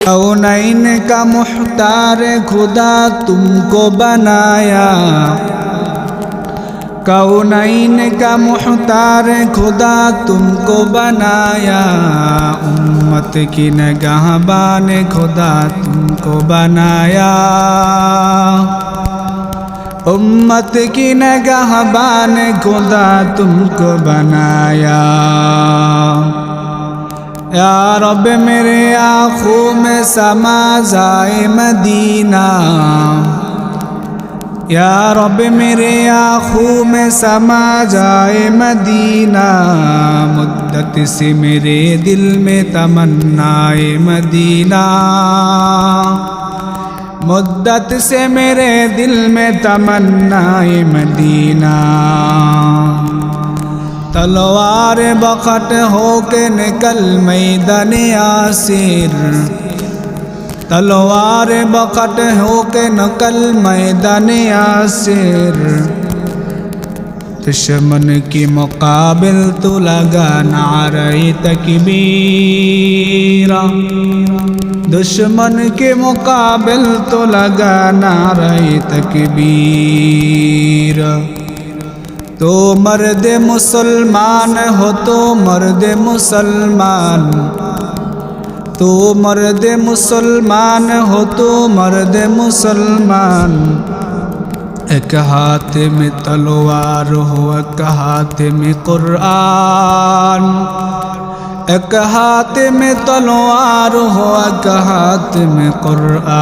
कौनैन का मुख्तार खुदा तुमको बनाया, कौनैन का मुख्तार खुदा तुमको बनाया, उम्मत की निगाहबान खुदा तुमको बनाया, उम्मत की निगाहबान खुदा तुमको बनाया। या रब मेरे आँखों में समा जाए मदीना, या रब मेरे आँखों में समा जाए मदीना, मुद्दत से मेरे दिल में तमन्नाए मदीना, मुद्दत से मेरे दिल में तमन्नाए मदीना। तलवार बखत हो के निकल मैदान यासिर, तलवार बखत हो के निकल मैदान यासिर, दुश्मन के मुकाबिल तो लगा नारे तकबीर, दुश्मन के मुकाबिल तो लगा नारे तकबीर। तो मर्द मुसलमान हो तो मर्द मुसलमान, तो मर्द मुसलमान हो तो मर्द मुसलमान, एक हाथ में तलवार हो एक हाथ में कुरान, एक हाथ में तलवार हो एक हाथ में कुरान।